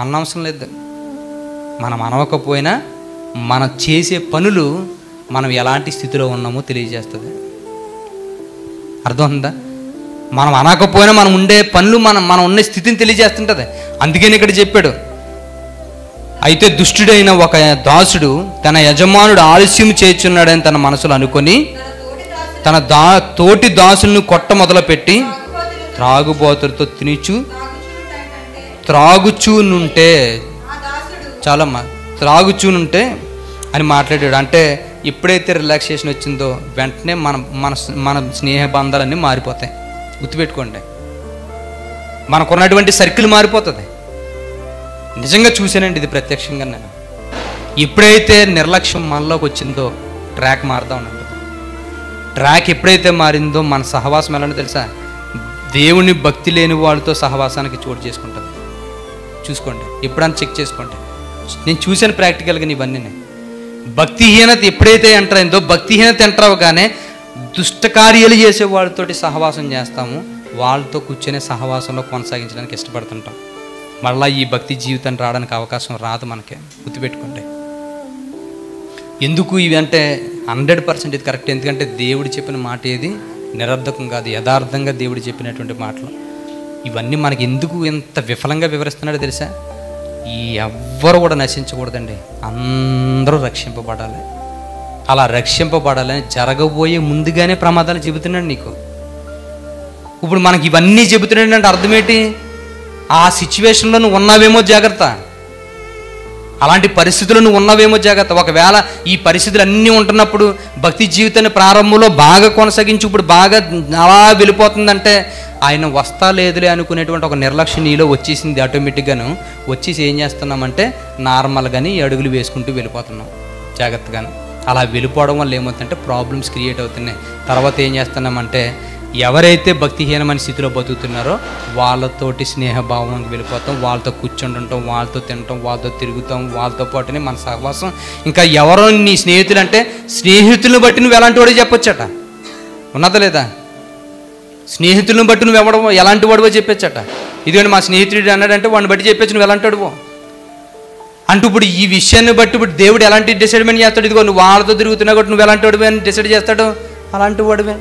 అనవసరం లేదు. మనం అనవకపోయినా మనం చేసే పనులు మనం ఎలాంటి స్థితిలో ఉన్నామో తెలియజేస్తుంది. అర్థమవుతుందా? మనం అనకపోయినా మనం ఉండే పనులు మనం ఉండే స్థితిని తెలియజేస్తుంటుంది. అందుకని ఇక్కడ చెప్పాడు, అయితే దుష్టుడైన ఒక దాసుడు తన యజమానుడు ఆలస్యం చేయుచున్నాడని తన మనసులో అనుకొని తన తోటి దాసులను కొట్ట మొదలుపెట్టి త్రాగుబోతులతో త్రాగుచూనుంటే చాలమ్మా త్రాగుచూనుంటే అని మాట్లాడాడు. అంటే ఎప్పుడైతే రిలాక్సేషన్ వచ్చిందో వెంటనే మన స్నేహ బంధాలన్నీ మారిపోతాయి. గుర్తుపెట్టుకోండి, మనకున్నటువంటి సర్కిల్ మారిపోతుంది. నిజంగా చూశానండి ఇది ప్రత్యక్షంగా. నేను ఎప్పుడైతే నిర్లక్ష్యం మనలోకి వచ్చిందో ట్రాక్ మారుతా ఉన్నది. ట్రాక్ ఎప్పుడైతే మారిందో మన సహవాసం ఎలానో తెలుసా? దేవుని భక్తి లేని వాళ్ళతో సహవాసానికి చోటు చేసుకుంటుంది. చూసుకోండి, ఎప్పుడైనా చెక్ చేసుకోండి. నేను చూశాను ప్రాక్టికల్గా ఇవన్నీ. భక్తిహీనత ఎప్పుడైతే ఎంటర్ అయిందో, భక్తిహీనత ఎంటర్ అవ్వగానే దుష్ట కార్యాలు చేసే వాళ్ళతోటి సహవాసం చేస్తాము. వాళ్ళతో కూర్చొని సహవాసంలో కొనసాగించడానికి ఇష్టపడుతుంటాం. మళ్ళీ ఈ భక్తి జీవితాన్ని రావడానికి అవకాశం రాదు మనకి. గుర్తుపెట్టుకోండి. ఎందుకు ఇవి అంటే 100% ఇది కరెక్ట్. ఎందుకంటే దేవుడు చెప్పిన మాట ఏది నిరర్ధకం కాదు, యథార్థంగా దేవుడు చెప్పినటువంటి మాటలు. ఇవన్నీ మనకి ఎందుకు ఎంత విఫలంగా వివరిస్తున్నాడో తెలుసా? ఎవ్వరు కూడా నశించకూడదండి, అందరూ రక్షింపబడాలి. అలా రక్షింపబడాలని జరగబోయే ముందుగానే ప్రమాదాలు చెబుతున్నాడు నీకు. ఇప్పుడు మనకి ఇవన్నీ చెబుతున్నాడు అంటే అర్థం ఏంటి? ఆ సిచ్యువేషన్లో నువ్వు ఉన్నావేమో జాగ్రత్త, అలాంటి పరిస్థితుల్లో నువ్వు ఉన్నావేమో జాగ్రత్త. ఒకవేళ ఈ పరిస్థితులు అన్నీ ఉంటున్నప్పుడు భక్తి జీవితాన్ని ప్రారంభంలో బాగా కొనసాగించి ఇప్పుడు బాగా అలా వెళ్ళిపోతుందంటే ఆయన వస్తా లేదులే అనుకునేటువంటి ఒక నిర్లక్ష్యం నీలో వచ్చేసింది. ఆటోమేటిక్గాను వచ్చేసి ఏం చేస్తున్నామంటే నార్మల్గాని అడుగులు వేసుకుంటూ వెళ్ళిపోతున్నాం జాగ్రత్తగాను. అలా వెళ్ళిపోవడం వల్ల ఏమవుతుందంటే ప్రాబ్లమ్స్ క్రియేట్ అవుతున్నాయి. తర్వాత ఏం చేస్తున్నామంటే ఎవరైతే భక్తిహీనమైన స్థితిలో బతుకుతున్నారో వాళ్ళతోటి స్నేహభావంకి వెళ్ళిపోతాం, వాళ్ళతో కూర్చుంటుంటాం, వాళ్ళతో తినటం, వాళ్ళతో తిరుగుతాం, వాళ్ళతో పాటునే మన సహవాసం. ఇంకా ఎవరో నీ స్నేహితులు అంటే స్నేహితులను బట్టి నువ్వు ఎలాంటి వాడో చెప్పొచ్చట. ఉన్నదా లేదా? స్నేహితులను బట్టి నువ్వు ఎవడవో ఎలాంటి వాడివో చెప్పొచ్చట. ఇదిగోండి మా స్నేహితుడు అన్నాడంటే వాడిని బట్టి చెప్పచ్చు నువ్వు ఎలాంటి వాడివో అంటూ. ఇప్పుడు ఈ విషయాన్ని బట్టి ఇప్పుడు దేవుడు ఎలాంటి డిసైడ్మెంట్ చేస్తాడు? ఇదిగో నువ్వు వాళ్ళతో తిరుగుతున్నావు కాబట్టి నువ్వు ఎలాంటి వాడివి అని డిసైడ్ చేస్తాడు, అలాంటి వాడివే.